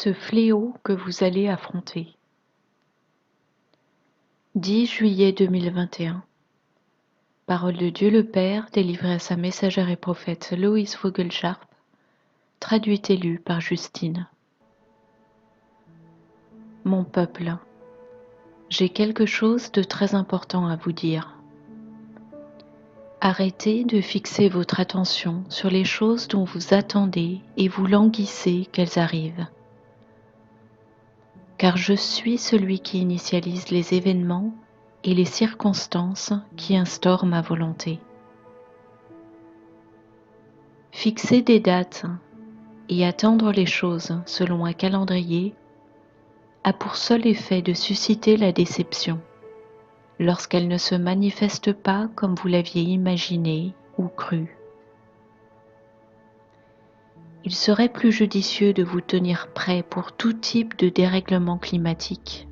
ce fléau que vous allez affronter. 10 juillet 2021. Parole de Dieu le Père, délivrée à sa messagère et prophète Loïs Vogelcharp, traduite et lue par Justine. Mon peuple, j'ai quelque chose de très important à vous dire. Arrêtez de fixer votre attention sur les choses dont vous attendez et vous languissez qu'elles arrivent. Car je suis celui qui initialise les événements et les circonstances qui instaurent ma volonté. Fixer des dates et attendre les choses selon un calendrier a pour seul effet de susciter la déception lorsqu'elle ne se manifeste pas comme vous l'aviez imaginé ou cru. Il serait plus judicieux de vous tenir prêt pour tout type de dérèglement climatique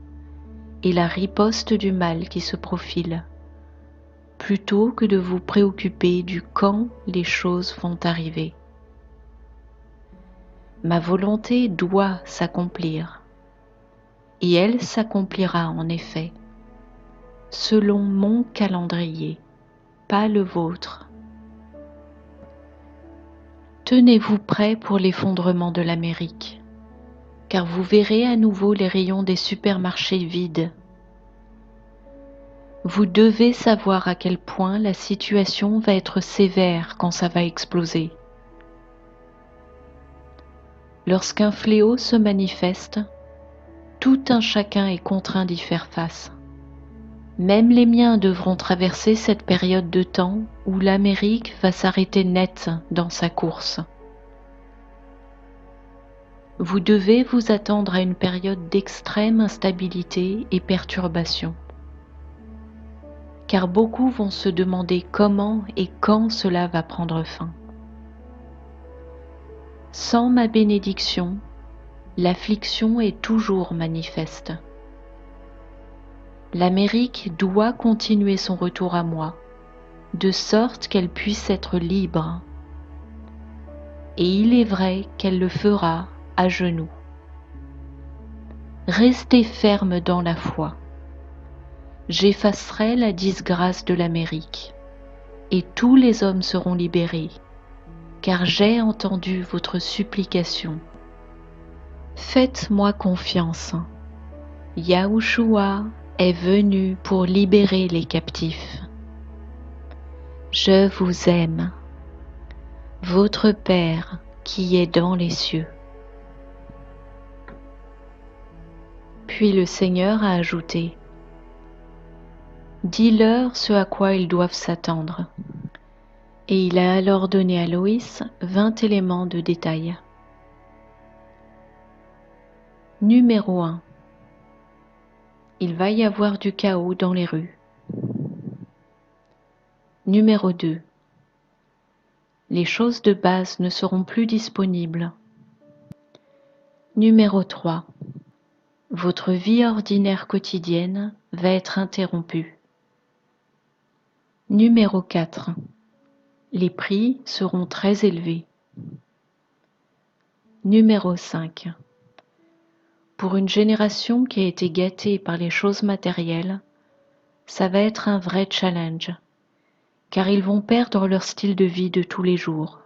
et la riposte du mal qui se profile, plutôt que de vous préoccuper du quand les choses vont arriver. Ma volonté doit s'accomplir, et elle s'accomplira en effet, selon mon calendrier, pas le vôtre. Tenez-vous prêts pour l'effondrement de l'Amérique, car vous verrez à nouveau les rayons des supermarchés vides. Vous devez savoir à quel point la situation va être sévère quand ça va exploser. Lorsqu'un fléau se manifeste, tout un chacun est contraint d'y faire face. Même les miens devront traverser cette période de temps où l'Amérique va s'arrêter net dans sa course. Vous devez vous attendre à une période d'extrême instabilité et perturbation. Car beaucoup vont se demander comment et quand cela va prendre fin. Sans ma bénédiction, l'affliction est toujours manifeste. L'Amérique doit continuer son retour à moi, de sorte qu'elle puisse être libre. Et il est vrai qu'elle le fera à genoux. Restez ferme dans la foi. J'effacerai la disgrâce de l'Amérique, et tous les hommes seront libérés, car j'ai entendu votre supplication. Faites-moi confiance. Yahushua est venu pour libérer les captifs. Je vous aime, votre Père qui est dans les cieux. Puis le Seigneur a ajouté, dis-leur ce à quoi ils doivent s'attendre. Et il a alors donné à Loïs 20 éléments de détail. Numéro 1. Il va y avoir du chaos dans les rues. Numéro 2. Les choses de base ne seront plus disponibles. Numéro 3. Votre vie ordinaire quotidienne va être interrompue. Numéro 4. Les prix seront très élevés. Numéro 5. Pour une génération qui a été gâtée par les choses matérielles, ça va être un vrai challenge, car ils vont perdre leur style de vie de tous les jours.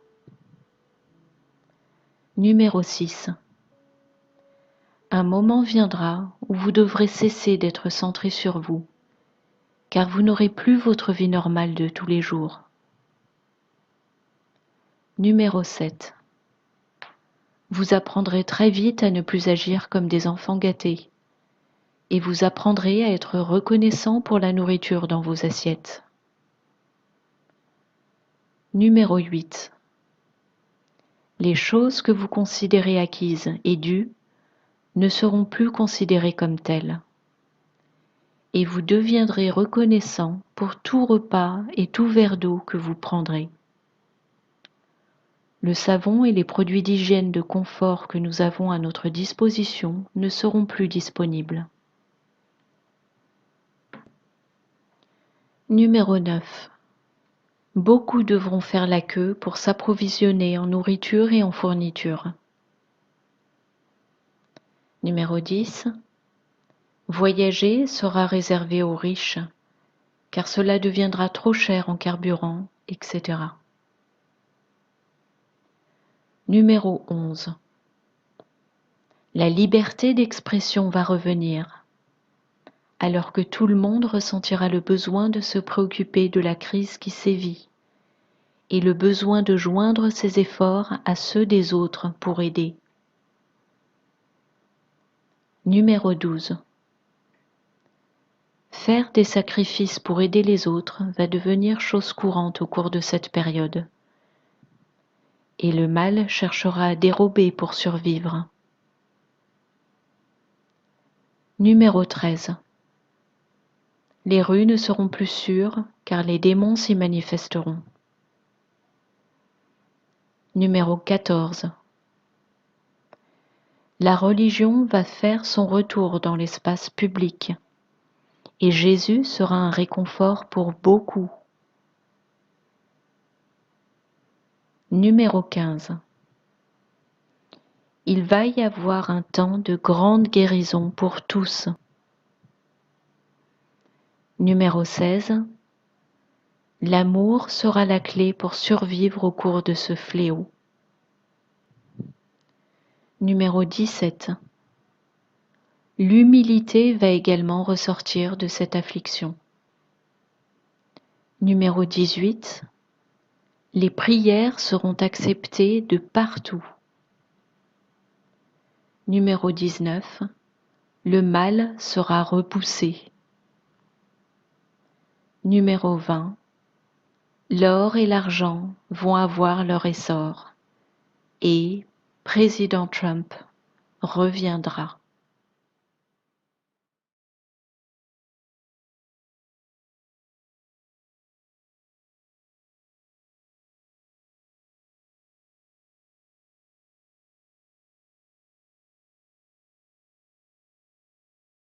Numéro 6. Un moment viendra où vous devrez cesser d'être centré sur vous, car vous n'aurez plus votre vie normale de tous les jours. Numéro 7. Vous apprendrez très vite à ne plus agir comme des enfants gâtés, et vous apprendrez à être reconnaissant pour la nourriture dans vos assiettes. Numéro 8. Les choses que vous considérez acquises et dues ne seront plus considérées comme telles, et vous deviendrez reconnaissant pour tout repas et tout verre d'eau que vous prendrez. Le savon et les produits d'hygiène de confort que nous avons à notre disposition ne seront plus disponibles. Numéro 9. Beaucoup devront faire la queue pour s'approvisionner en nourriture et en fourniture. Numéro 10. Voyager sera réservé aux riches, car cela deviendra trop cher en carburant, etc. Numéro 11. La liberté d'expression va revenir, alors que tout le monde ressentira le besoin de se préoccuper de la crise qui sévit et le besoin de joindre ses efforts à ceux des autres pour aider. Numéro 12. Faire des sacrifices pour aider les autres va devenir chose courante au cours de cette période, et le mal cherchera à dérober pour survivre. Numéro 13. Les rues ne seront plus sûres car les démons s'y manifesteront. Numéro 14. La religion va faire son retour dans l'espace public et Jésus sera un réconfort pour beaucoup. Numéro 15. Il va y avoir un temps de grande guérison pour tous. Numéro 16. L'amour sera la clé pour survivre au cours de ce fléau. Numéro 17. L'humilité va également ressortir de cette affliction. Numéro 18. Les prières seront acceptées de partout. Numéro 19. Le mal sera repoussé. Numéro 20. L'or et l'argent vont avoir leur essor et Président Trump reviendra.